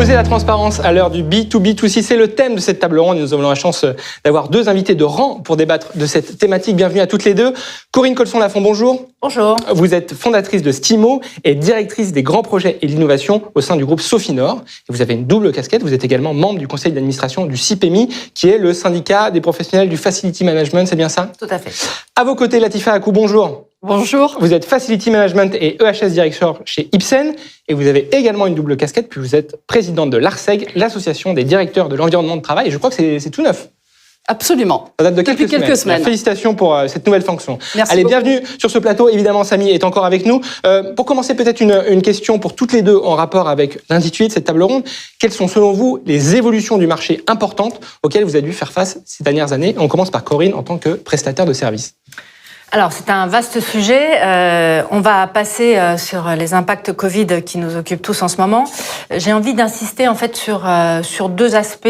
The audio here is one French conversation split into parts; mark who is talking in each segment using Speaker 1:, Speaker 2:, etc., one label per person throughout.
Speaker 1: Oser la transparence à l'heure du B2B2C, c'est le thème de cette table ronde. Nous avons la chance d'avoir deux invités de rang pour débattre de cette thématique. Bienvenue à toutes les deux. Corinne Colson-Lafont, bonjour.
Speaker 2: Bonjour.
Speaker 1: Vous êtes fondatrice de Stimo et directrice des grands projets et de l'innovation au sein du groupe Sofinor. Et vous avez une double casquette. Vous êtes également membre du conseil d'administration du CIPEMI, qui est le syndicat des professionnels du Facility Management. C'est bien ça?
Speaker 2: Tout à fait.
Speaker 1: À vos côtés, Latifa Akou, bonjour.
Speaker 2: Bonjour.
Speaker 1: Vous êtes Facility Management et EHS Director chez Ipsen et vous avez également une double casquette, puis vous êtes présidente de l'ARCEG, l'association des directeurs de l'environnement de travail. Et je crois que c'est tout neuf.
Speaker 2: Absolument.
Speaker 1: Ça date de
Speaker 2: Depuis quelques semaines.
Speaker 1: Félicitations pour cette nouvelle fonction.
Speaker 2: Merci
Speaker 1: Allez,
Speaker 2: beaucoup.
Speaker 1: bienvenue sur ce plateau. Évidemment, Samy est encore avec nous. Pour commencer, peut-être une question pour toutes les deux en rapport avec l'intitulé de cette table ronde. Quelles sont, selon vous, les évolutions du marché importantes auxquelles vous avez dû faire face ces dernières années? On commence par Corinne en tant que prestataire de services.
Speaker 2: Alors, c'est un vaste sujet. On va passer sur les impacts Covid qui nous occupent tous en ce moment. J'ai envie d'insister en fait sur deux aspects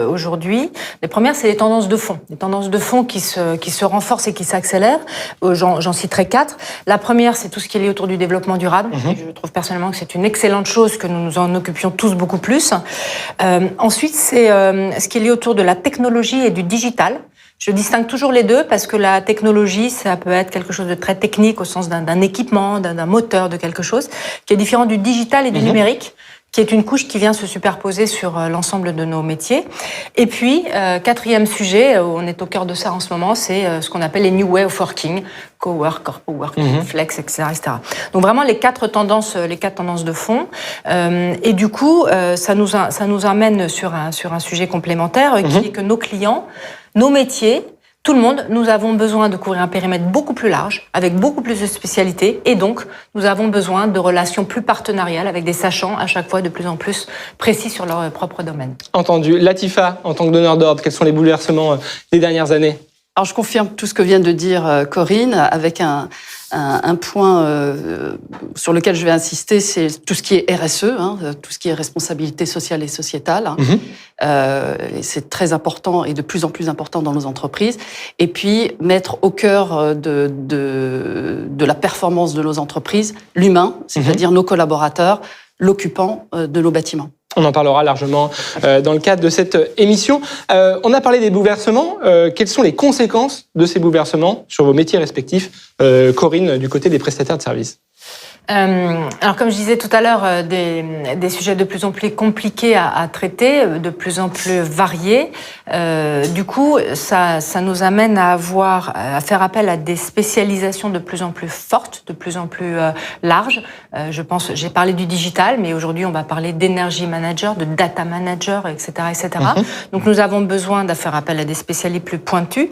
Speaker 2: aujourd'hui. Les premières, c'est les tendances de fond. Les tendances de fond qui se renforcent et qui s'accélèrent. J'en citerai 4. La première, c'est tout ce qui est lié autour du développement durable. Je trouve personnellement que c'est une excellente chose que nous nous en occupions tous beaucoup plus. Ensuite, c'est ce qui est lié autour de la technologie et du digital. Je distingue toujours les deux parce que la technologie, ça peut être quelque chose de très technique au sens d'un équipement, d'un moteur, de quelque chose, qui est différent du digital et du numérique, qui est une couche qui vient se superposer sur l'ensemble de nos métiers. Et puis, quatrième sujet, on est au cœur de ça en ce moment, c'est ce qu'on appelle les new way of working, co-work, corpo-working, flex, etc., etc. Donc vraiment les quatre tendances de fond. Et du coup, ça nous amène sur un sujet complémentaire qui est que nos clients, nos métiers, tout le monde, nous avons besoin de couvrir un périmètre beaucoup plus large, avec beaucoup plus de spécialités, et donc nous avons besoin de relations plus partenariales avec des sachants à chaque fois de plus en plus précis sur leur propre domaine.
Speaker 1: Entendu. Latifa, en tant que donneur d'ordre, quels sont les bouleversements des dernières années?
Speaker 3: Alors je confirme tout ce que vient de dire Corinne, avec un point sur lequel je vais insister, c'est tout ce qui est RSE, tout ce qui est responsabilité sociale et sociétale. Et c'est très important et de plus en plus important dans nos entreprises. Et puis mettre au cœur de la performance de nos entreprises l'humain, c'est-à-dire nos collaborateurs, l'occupant de nos bâtiments.
Speaker 1: On en parlera largement dans le cadre de cette émission. On a parlé des bouleversements. Quelles sont les conséquences de ces bouleversements sur vos métiers respectifs? Corinne, du côté des prestataires de services.
Speaker 2: Alors comme je disais tout à l'heure, des sujets de plus en plus compliqués à traiter, de plus en plus variés. Du coup, ça nous amène à faire appel à des spécialisations de plus en plus fortes, de plus en plus larges. J'ai parlé du digital, mais aujourd'hui on va parler d'énergie manager, de data manager, etc., etc. Donc nous avons besoin de faire appel à des spécialistes plus pointus.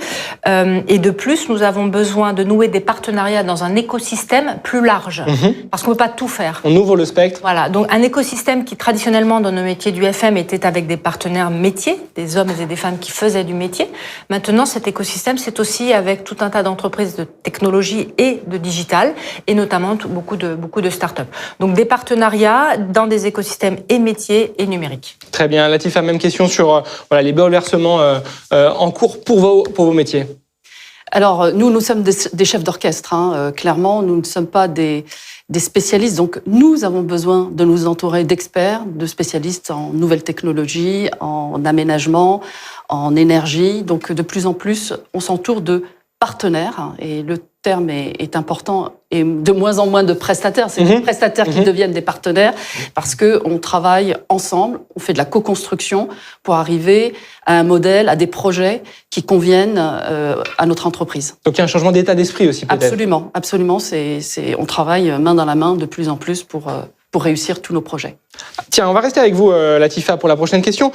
Speaker 2: Et de plus, nous avons besoin de nouer des partenariats dans un écosystème plus large. Parce qu'on ne peut pas tout faire.
Speaker 1: On ouvre le spectre.
Speaker 2: Voilà, donc un écosystème qui traditionnellement dans nos métiers du FM était avec des partenaires métiers, des hommes et des femmes qui faisaient du métier. Maintenant, cet écosystème, c'est aussi avec tout un tas d'entreprises de technologie et de digital, et notamment beaucoup de start-up. Donc des partenariats dans des écosystèmes et métiers et numériques.
Speaker 1: Très bien. Latifa, même question sur les bouleversements en cours pour vos métiers.
Speaker 3: Alors, nous sommes des chefs d'orchestre, clairement. Nous ne sommes pas des spécialistes. Donc, nous avons besoin de nous entourer d'experts, de spécialistes en nouvelles technologies, en aménagement, en énergie. Donc, de plus en plus, on s'entoure de partenaires. Et le terme est important. Et de moins en moins de prestataires. C'est les prestataires qui deviennent des partenaires parce qu'on travaille ensemble, on fait de la co-construction pour arriver à un modèle, à des projets qui conviennent à notre entreprise.
Speaker 1: Donc il y a un changement d'état d'esprit aussi peut-être.
Speaker 3: Absolument, absolument. On travaille main dans la main de plus en plus pour réussir tous nos projets.
Speaker 1: Tiens, on va rester avec vous, Latifa, pour la prochaine question.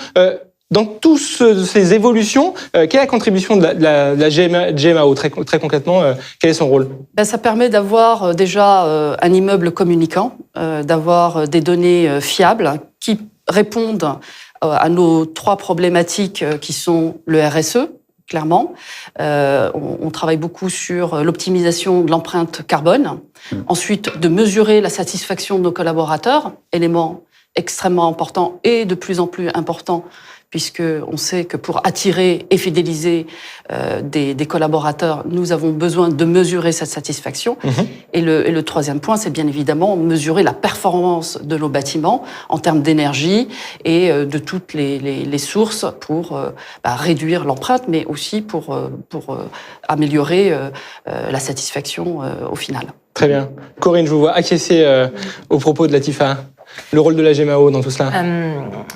Speaker 1: Dans toutes ces évolutions, quelle est la contribution de la GMAO très concrètement, quel est son rôle?
Speaker 3: Ça permet d'avoir déjà un immeuble communicant, d'avoir des données fiables qui répondent à nos 3 problématiques qui sont le RSE, clairement. On travaille beaucoup sur l'optimisation de l'empreinte carbone. Ensuite, de mesurer la satisfaction de nos collaborateurs, élément extrêmement important et de plus en plus important puisque on sait que pour attirer et fidéliser des collaborateurs, nous avons besoin de mesurer cette satisfaction. Et le troisième point, c'est bien évidemment mesurer la performance de nos bâtiments en termes d'énergie et de toutes les sources pour réduire l'empreinte, mais aussi pour améliorer la satisfaction au final.
Speaker 1: Très bien. Corinne, je vous vois acquiescer aux propos de Latifa. Le rôle de la GMAO dans tout cela.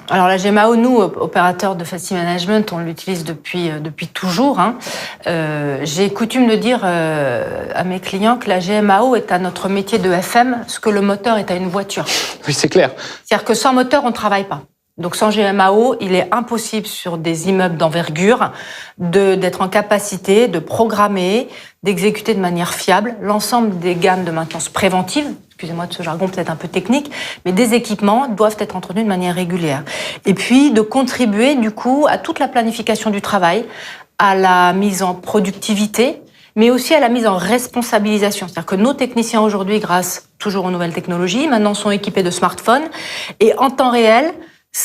Speaker 2: Alors la GMAO, nous, opérateurs de Facility Management, on l'utilise depuis toujours. J'ai coutume de dire à mes clients que la GMAO est à notre métier de FM ce que le moteur est à une voiture.
Speaker 1: Oui, c'est clair.
Speaker 2: C'est-à-dire que sans moteur, on ne travaille pas. Donc sans GMAO, il est impossible sur des immeubles d'envergure d'être en capacité de programmer, d'exécuter de manière fiable l'ensemble des gammes de maintenance préventive, excusez-moi de ce jargon peut-être un peu technique, mais des équipements doivent être entretenus de manière régulière. Et puis de contribuer du coup à toute la planification du travail, à la mise en productivité, mais aussi à la mise en responsabilisation. C'est-à-dire que nos techniciens aujourd'hui, grâce toujours aux nouvelles technologies, maintenant sont équipés de smartphones et en temps réel,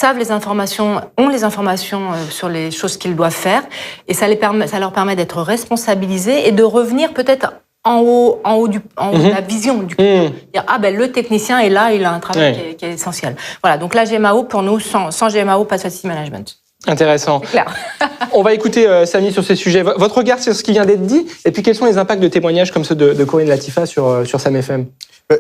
Speaker 2: ont les informations sur les choses qu'ils doivent faire, et ça leur permet d'être responsabilisés et de revenir peut-être en haut de la vision du client. Dire, le technicien est là, il a un travail qui est essentiel. Voilà, donc la GMAO, pour nous, sans GMAO, pas de Facility Management.
Speaker 1: Intéressant.
Speaker 2: C'est clair.
Speaker 1: On va écouter Samy sur ces sujets. Votre regard sur ce qui vient d'être dit, et puis quels sont les impacts de témoignages comme ceux de Corinne Latifa sur Sam FM?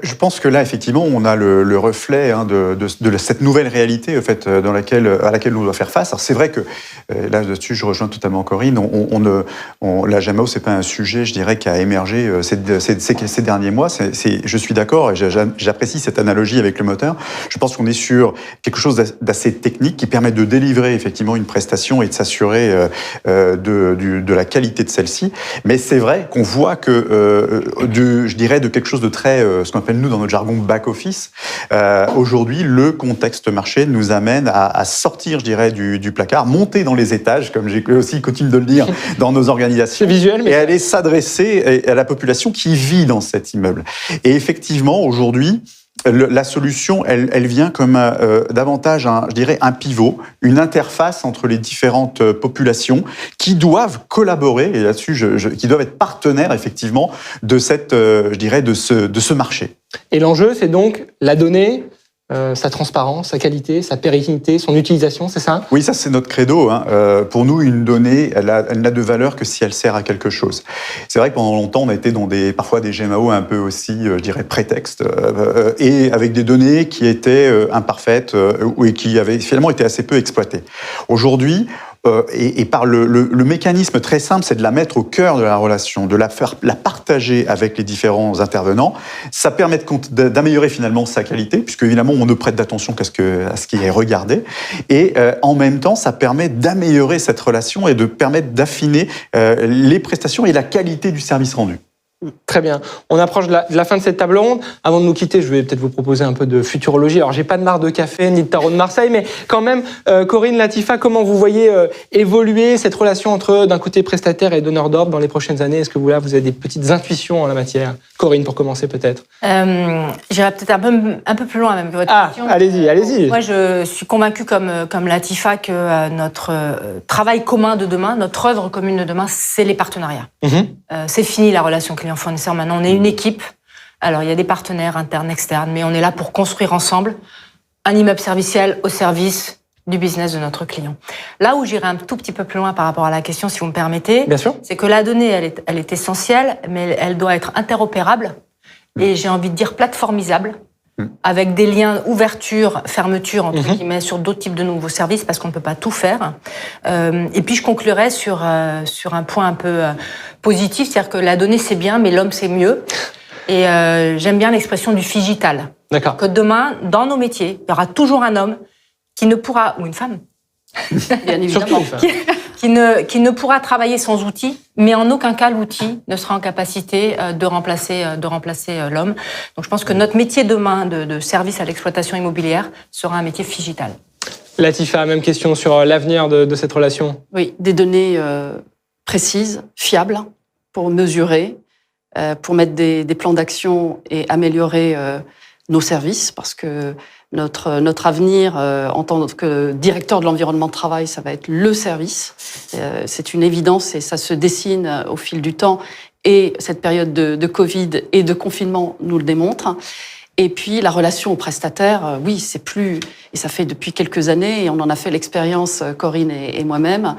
Speaker 4: Je pense que là, effectivement, on a le reflet de cette nouvelle réalité, en fait, à laquelle on doit faire face. Alors, c'est vrai que là-dessus, je rejoins totalement Corinne. La GMAO, c'est pas un sujet, je dirais, qui a émergé ces derniers mois. Je suis d'accord, et j'apprécie cette analogie avec le moteur. Je pense qu'on est sur quelque chose d'assez technique qui permet de délivrer effectivement une prestation et de s'assurer de la qualité de celle-ci. Mais c'est vrai qu'on voit que, je dirais, de quelque chose de très ce qu'on appelle nous dans notre jargon back-office. Aujourd'hui, le contexte marché nous amène à sortir, je dirais, du placard, monter dans les étages, comme j'ai aussi coutume de le dire, dans nos organisations.
Speaker 1: C'est visuel, mais...
Speaker 4: Et aller s'adresser à la population qui vit dans cet immeuble. Et effectivement, aujourd'hui, la solution, elle vient comme davantage, je dirais, un pivot, une interface entre les différentes populations qui doivent collaborer, et là-dessus, qui doivent être partenaires, effectivement, de ce marché.
Speaker 1: Et l'enjeu, c'est donc la donnée, sa transparence, sa qualité, sa pérennité, son utilisation, c'est ça?
Speaker 4: Oui, ça c'est notre credo. Pour nous, une donnée, elle n'a de valeur que si elle sert à quelque chose. C'est vrai que pendant longtemps, on a été dans parfois des GMAO un peu aussi, je dirais, prétexte, et avec des données qui étaient imparfaites et qui avaient finalement été assez peu exploitées. Aujourd'hui, et par le mécanisme très simple, c'est de la mettre au cœur de la relation, de la partager avec les différents intervenants. Ça permet d'améliorer finalement sa qualité, puisque évidemment on ne prête d'attention qu'à ce qui est regardé, et en même temps ça permet d'améliorer cette relation et de permettre d'affiner les prestations et la qualité du service rendu.
Speaker 1: Très bien. On approche de la fin de cette table ronde. Avant de nous quitter, je vais peut-être vous proposer un peu de futurologie. Alors, j'ai pas de marre de café ni de tarot de Marseille, mais quand même, Corinne Latifa, comment vous voyez évoluer cette relation entre, d'un côté, prestataire et donneur d'ordre dans les prochaines années? Est-ce que vous avez des petites intuitions en la matière? Corinne, pour commencer, peut-être.
Speaker 2: J'irai peut-être un peu plus loin même que votre question.
Speaker 1: Allez-y.
Speaker 2: Moi, je suis convaincue, comme Latifa, que notre travail commun de demain, notre œuvre commune de demain, c'est les partenariats. C'est fini la relation client-fournisseur. Maintenant, on est une équipe. Alors, il y a des partenaires internes, externes, mais on est là pour construire ensemble un immeuble serviciel au service du business de notre client. Là où j'irai un tout petit peu plus loin par rapport à la question, si vous me permettez,
Speaker 1: bien sûr,
Speaker 2: c'est que la donnée, elle est essentielle, mais elle doit être interopérable et j'ai envie de dire plateformisable, avec des liens ouverture, fermeture, entre guillemets, sur d'autres types de nouveaux services, parce qu'on ne peut pas tout faire. Et puis, je conclurai sur un point un peu positif, c'est-à-dire que la donnée, c'est bien, mais l'homme, c'est mieux. Et j'aime bien l'expression du figital.
Speaker 1: D'accord.
Speaker 2: Que demain, dans nos métiers, il y aura toujours un homme qui ne pourra, ou une femme,
Speaker 3: bien évidemment,
Speaker 2: qui ne pourra travailler sans outil, mais en aucun cas l'outil ne sera en capacité de remplacer l'homme. Donc je pense que notre métier demain de service à l'exploitation immobilière sera un métier figital.
Speaker 1: Latifa, même question sur l'avenir de cette relation.
Speaker 3: Oui, des données précises, fiables, pour mesurer, pour mettre des plans d'action et améliorer nos services, parce que Notre avenir en tant que directeur de l'environnement de travail, ça va être le service. C'est une évidence et ça se dessine au fil du temps. Et cette période de Covid et de confinement nous le démontre. Et puis la relation aux prestataires, oui, c'est plus, et ça fait depuis quelques années, et on en a fait l'expérience, Corinne et moi-même,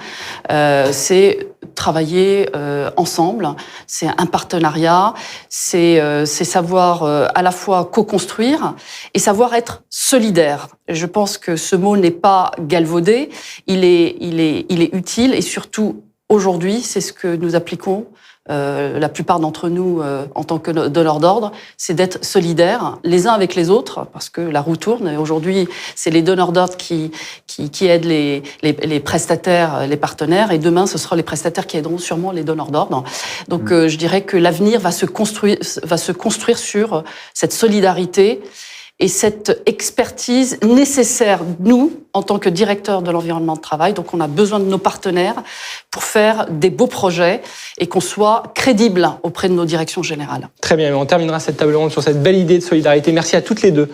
Speaker 3: c'est travailler ensemble, c'est un partenariat, c'est savoir à la fois co-construire et savoir être solidaire. Je pense que ce mot n'est pas galvaudé, il est utile et surtout aujourd'hui, c'est ce que nous appliquons. La plupart d'entre nous, en tant que donneurs d'ordre, c'est d'être solidaires les uns avec les autres, parce que la roue tourne. Et aujourd'hui, c'est les donneurs d'ordre qui aident les prestataires, les partenaires, et demain, ce sera les prestataires qui aideront sûrement les donneurs d'ordre. Donc, je dirais que l'avenir va se construire sur cette solidarité et cette expertise nécessaire, nous, en tant que directeur de l'environnement de travail. Donc, on a besoin de nos partenaires pour faire des beaux projets et qu'on soit crédible auprès de nos directions générales.
Speaker 1: Très bien, on terminera cette table ronde sur cette belle idée de solidarité. Merci à toutes les deux.